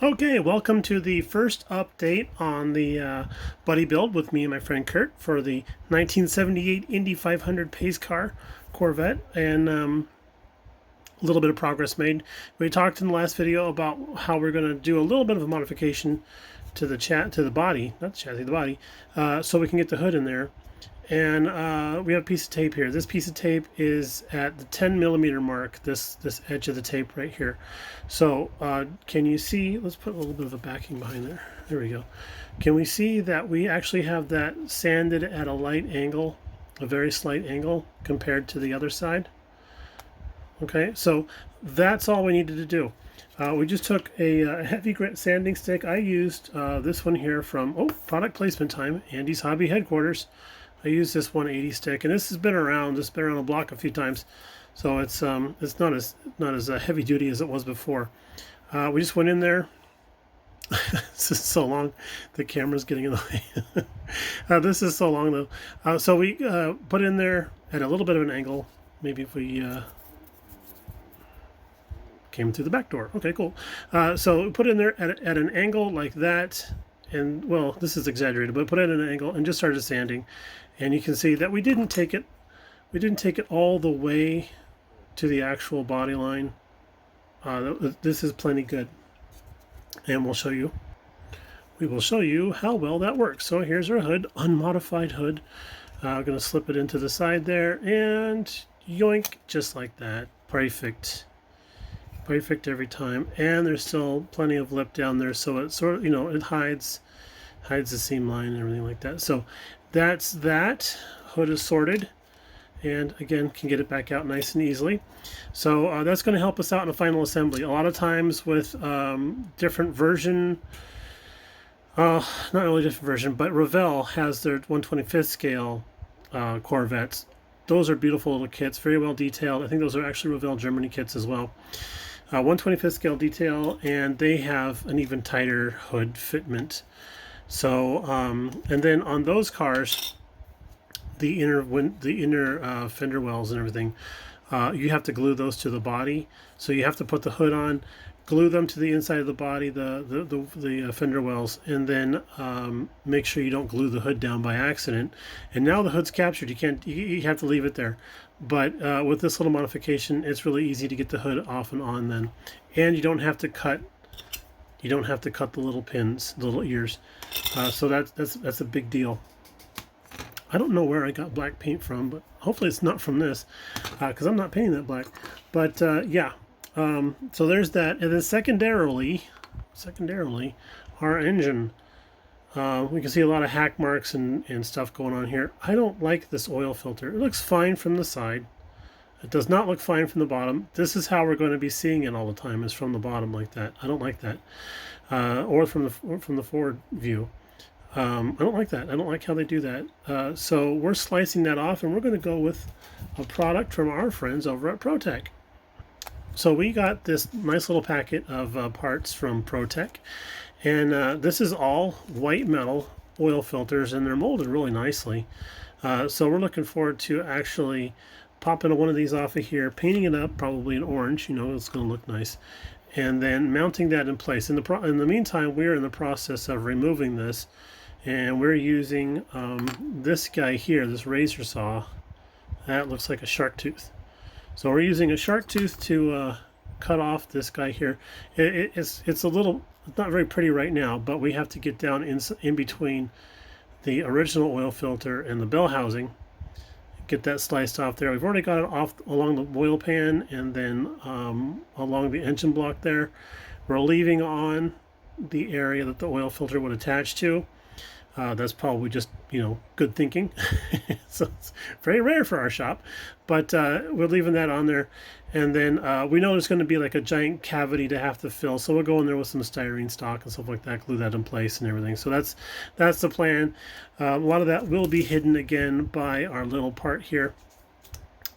Okay, welcome to the first update on the buddy build with me and my friend Kurt for the 1978 Indy 500 pace car Corvette, and a little bit of progress made. We talked in the last video about how we're going to do a little bit of a modification to the body, not the chassis, the body, so we can get the hood in there. And we have a piece of tape here. This piece of tape is at the 10 millimeter mark, this edge of the tape right here. So can you see, let's put a little bit of a backing behind there. There we go. Can we see that we actually have that sanded at a light angle, a very slight angle compared to the other side? Okay, so that's all we needed to do. We just took a heavy grit sanding stick. I used this one here from, product placement time, Andy's Hobby Headquarters. I use this 180 stick, and this has been around. This has been around the block a few times, so it's not as heavy duty as it was before. We just went in there. This is so long, the camera's getting in the way. This is so long though. So we put in there at a little bit of an angle. Maybe if we came through the back door. Okay, cool. So put in there at an angle like that. And well, this is exaggerated, but put it at an angle and just started sanding. And you can see that we didn't take it all the way to the actual body line. This is plenty good. And we will show you how well that works. So here's our hood, unmodified hood. I'm going to slip it into the side there and yoink, just like that. Perfect. Perfect every time. And there's still plenty of lip down there, so it sort of, it hides the seam line and everything like that. So that's that. Hood is sorted, and again can get it back out nice and easily. So that's going to help us out in the final assembly. A lot of times with different version, not really different version, but Revell has their 1/25th scale Corvettes. Those are beautiful little kits, very well detailed. I think those are actually Revell Germany kits as well. 1/25th scale detail, and they have an even tighter hood fitment. So, and then on those cars, the inner fender wells and everything, you have to glue those to the body. So you have to put the hood on, glue them to the inside of the body, the fender wells, and then make sure you don't glue the hood down by accident. And now the hood's captured. You have to leave it there. But with this little modification, it's really easy to get the hood off and on then, and you don't have to cut the little pins, the little ears. So that's a big deal. I don't know where I got black paint from, but hopefully it's not from this, because I'm not painting that black. But yeah, so there's that. And then secondarily, our engine. We can see a lot of hack marks and stuff going on here. I don't like this oil filter. It looks fine from the side. It does not look fine from the bottom. This is how we're going to be seeing it all the time, is from the bottom like that. I don't like that. Or from the forward view. I don't like that. I don't like how they do that. So we're slicing that off, and we're going to go with a product from our friends over at ProTech. So we got this nice little packet of parts from ProTech. And this is all white metal oil filters, and they're molded really nicely. So we're looking forward to actually popping one of these off of here, painting it up, probably in orange, it's going to look nice, and then mounting that in place. In the meantime, we're in the process of removing this, and we're using this guy here, this razor saw. That looks like a shark tooth. So we're using a shark tooth to cut off this guy here. It's a little, it's not very pretty right now, but we have to get down in between the original oil filter and the bell housing, get that sliced off there. We've already got it off along the oil pan, and then along the engine block there. We're leaving on the area that the oil filter would attach to. That's probably just, good thinking. So it's very rare for our shop, but we're leaving that on there. And then we know there's going to be like a giant cavity to have to fill, so we'll go in there with some styrene stock and stuff like that, glue that in place and everything. So that's the plan. A lot of that will be hidden again by our little part here.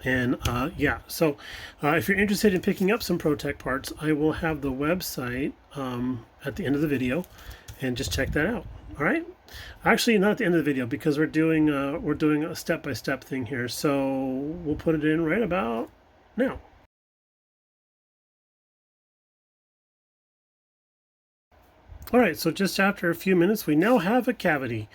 And yeah, so if you're interested in picking up some ProTech parts, I will have the website at the end of the video, and just check that out. All right. Actually, not at the end of the video, because we're doing a step-by-step thing here. So we'll put it in right about now. All right, so just after a few minutes, we now have a cavity.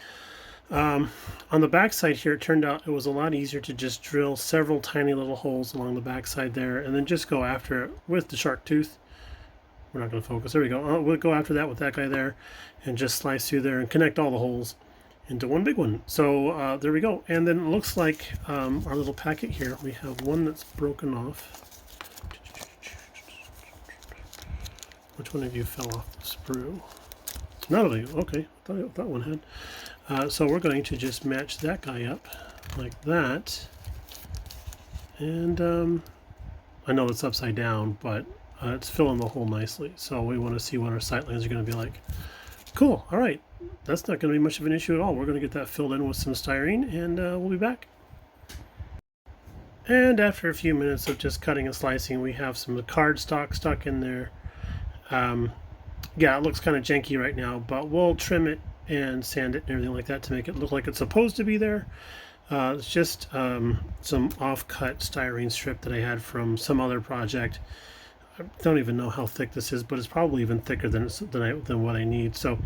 On the back side here, it turned out it was a lot easier to just drill several tiny little holes along the back side there, and then just go after it with the shark tooth. We're not going to focus. There we go. We'll go after that with that guy there, and just slice through there and connect all the holes into one big one. So there we go. And then it looks like our little packet here, we have one that's broken off. Which one of you fell off the sprue? None of you. Okay, I thought one had. So we're going to just match that guy up like that. And I know it's upside down, but it's filling the hole nicely. So we want to see what our sight lines are going to be like. Cool. All right. That's not going to be much of an issue at all. We're going to get that filled in with some styrene, and we'll be back. And after a few minutes of just cutting and slicing, we have some cardstock stuck in there. Yeah, it looks kind of janky right now, but we'll trim it and sand it and everything like that to make it look like it's supposed to be there. It's just some off-cut styrene strip that I had from some other project. I don't even know how thick this is, but it's probably even thicker than what I need. So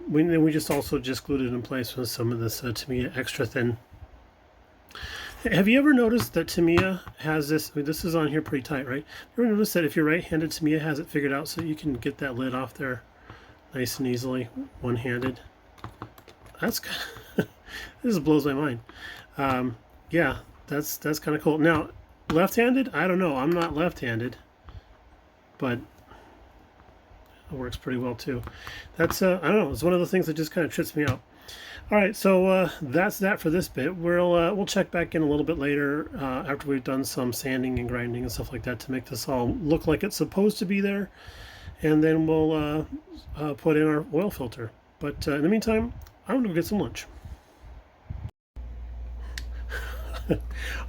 we just also just glued it in place with some of this Tamiya extra thin. Have you ever noticed that Tamiya has this? I mean, this is on here pretty tight, right? You ever noticed that if you're right-handed, Tamiya has it figured out so you can get that lid off there nice and easily, one-handed? That's this blows my mind. Yeah, that's kind of cool. Now, left-handed? I don't know. I'm not left-handed, but it works pretty well too. That's I don't know. It's one of the things that just kind of trips me out. All right, so that's that for this bit. We'll check back in a little bit later after we've done some sanding and grinding and stuff like that to make this all look like it's supposed to be there, and then we'll put in our oil filter. But in the meantime, I'm gonna go get some lunch.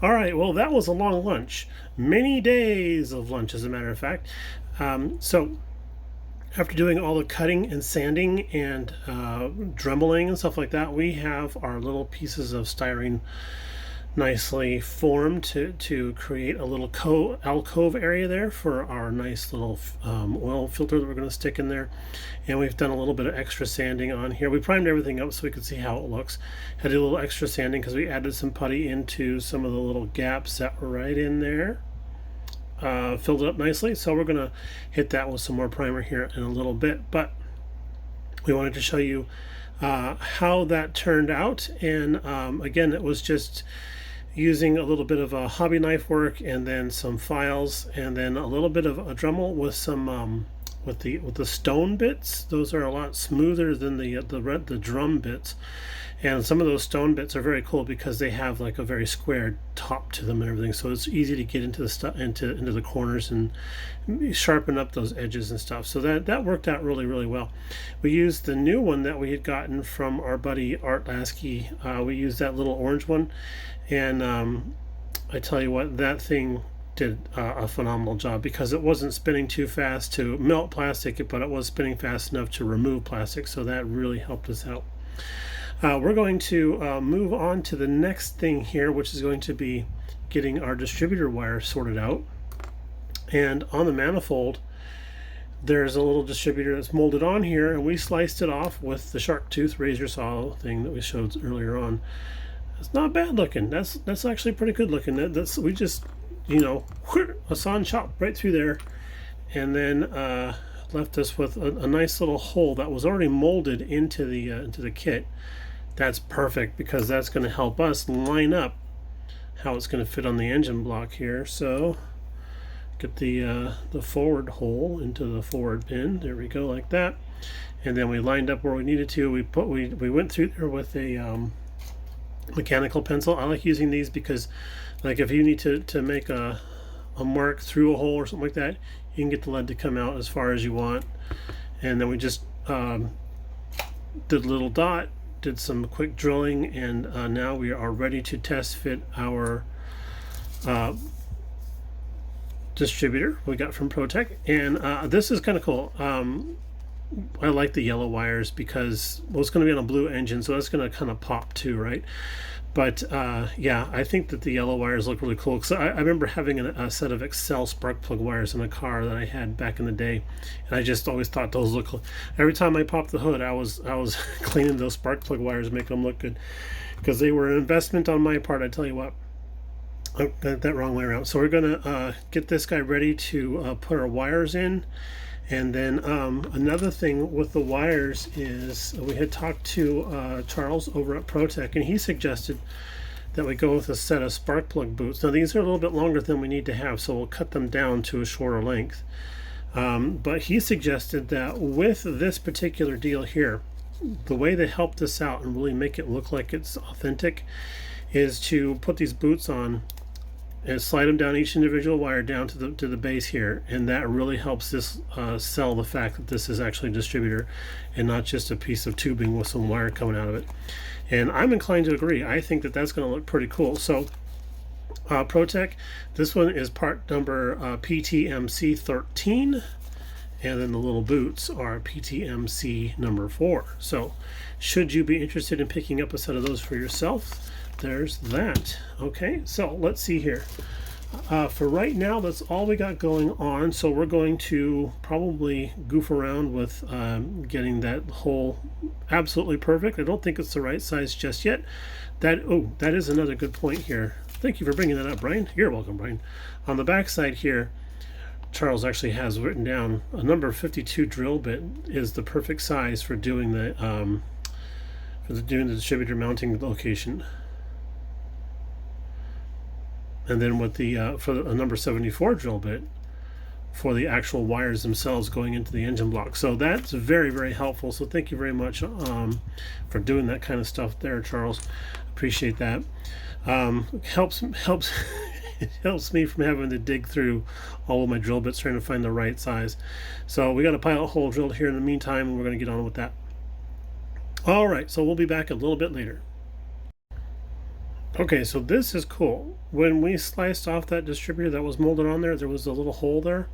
All right, well, that was a long lunch. Many days of lunch, as a matter of fact. So after doing all the cutting and sanding and dremeling and stuff like that, we have our little pieces of styrene nicely formed to create a little alcove area there for our nice little oil filter that we're going to stick in there. And we've done a little bit of extra sanding on here. We primed everything up so we could see how it looks. Had to do a little extra sanding because we added some putty into some of the little gaps that were right in there. Filled it up nicely, so we're going to hit that with some more primer here in a little bit, but we wanted to show you how that turned out. And again, it was just using a little bit of a hobby knife work and then some files and then a little bit of a Dremel with some with the stone bits. Those are a lot smoother than the drum bits. And some of those stone bits are very cool because they have like a very square top to them and everything, so it's easy to get into the stuff into the corners and sharpen up those edges and stuff. So that worked out really well. We used the new one that we had gotten from our buddy Art Lasky. We used that little orange one, and I tell you what, that thing did a phenomenal job because it wasn't spinning too fast to melt plastic, but it was spinning fast enough to remove plastic, so that really helped us out. We're going to move on to the next thing here, which is going to be getting our distributor wire sorted out. And on the manifold, there's a little distributor that's molded on here, and we sliced it off with the shark tooth razor saw thing that we showed earlier on. It's not bad looking. That's actually pretty good looking. We just, you know, a saw and chop right through there, and then left us with a nice little hole that was already molded into the kit. That's perfect because that's going to help us line up how it's going to fit on the engine block here. So get the forward hole into the forward pin. There we go, like that. And then we lined up where we needed to. We went through there with a mechanical pencil. I like using these because, like, if you need to make a mark through a hole or something like that, you can get the lead to come out as far as you want. And then we just did a little dot, did some quick drilling, and now we are ready to test fit our distributor we got from ProTech. And this is kind of cool. I like the yellow wires because, well, it's going to be on a blue engine, so that's going to kind of pop too, right? But yeah, I think that the yellow wires look really cool. So I remember having a set of Excel spark plug wires in a car that I had back in the day, and I just always thought those look. Every time I popped the hood, I was cleaning those spark plug wires, making them look good, because they were an investment on my part. I tell you what. I got that wrong way around. So we're gonna get this guy ready to put our wires in. And then another thing with the wires is we had talked to Charles over at ProTech, and he suggested that we go with a set of spark plug boots. Now these are a little bit longer than we need to have, so we'll cut them down to a shorter length. But he suggested that with this particular deal here, the way to help this out and really make it look like it's authentic is to put these boots on and slide them down each individual wire down to the base here, and that really helps this sell the fact that this is actually a distributor and not just a piece of tubing with some wire coming out of it. And I'm inclined to agree. I think that that's going to look pretty cool. So ProTech, this one is part number PTMC 13, and then the little boots are PTMC number 4. So should you be interested in picking up a set of those for yourself, there's that. Okay, so let's see here. For right now, that's all we got going on. So we're going to probably goof around with getting that hole absolutely perfect. I don't think it's the right size just yet. That is another good point here. Thank you for bringing that up, Brian. You're welcome, Brian. On the back side here, Charles actually has written down a number 52 drill bit is the perfect size for doing the distributor mounting location. And then with the for a number 74 drill bit for the actual wires themselves going into the engine block. So that's very, very helpful. So thank you very much for doing that kind of stuff there, Charles. Appreciate that. Helps it helps me from having to dig through all of my drill bits trying to find the right size. So we got a pilot hole drilled here in the meantime, and we're going to get on with that. All right, so we'll be back a little bit later. Okay, so this is cool. When we sliced off that distributor that was molded on there, there was a little hole there.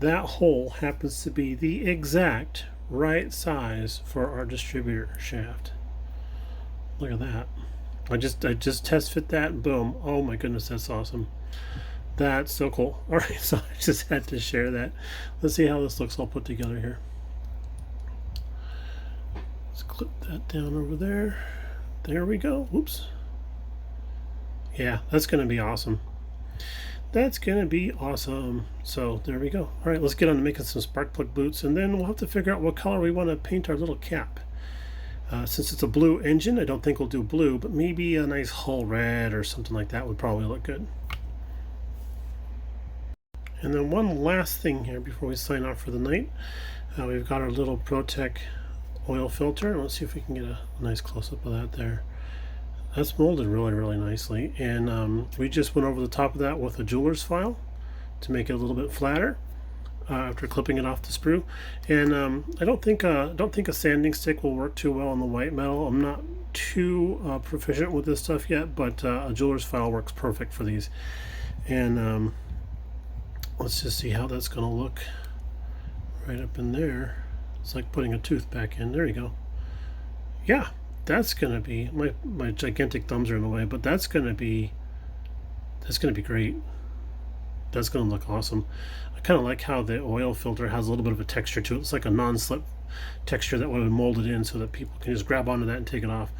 That hole happens to be the exact right size for our distributor shaft. Look at that. I just test fit that and boom. Oh my goodness, that's awesome. That's so cool. All right, so I just had to share that. Let's see how this looks all put together here. Let's clip that down over there. There we go. Whoops. Yeah, that's going to be awesome. That's going to be awesome. So there we go. All right, let's get on to making some spark plug boots, and then we'll have to figure out what color we want to paint our little cap. Since it's a blue engine, I don't think we'll do blue, but maybe a nice hull red or something like that would probably look good. And then one last thing here before we sign off for the night. We've got our little ProTech oil filter. Let's see if we can get a nice close-up of that there. That's molded really, really nicely, and we just went over the top of that with a jeweler's file to make it a little bit flatter after clipping it off the sprue. And I don't think a sanding stick will work too well on the white metal. I'm not too proficient with this stuff yet, but a jeweler's file works perfect for these. And let's just see how that's going to look right up in there. It's like putting a tooth back in. There you go. Yeah. That's gonna be my gigantic thumbs are in the way, but that's gonna be great. That's gonna look awesome. I kind of like how the oil filter has a little bit of a texture to it. It's like a non-slip texture that would have molded in so that people can just grab onto that and take it off.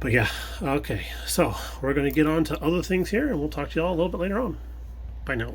But yeah, okay. So we're gonna get on to other things here, and we'll talk to you all a little bit later on. Bye now.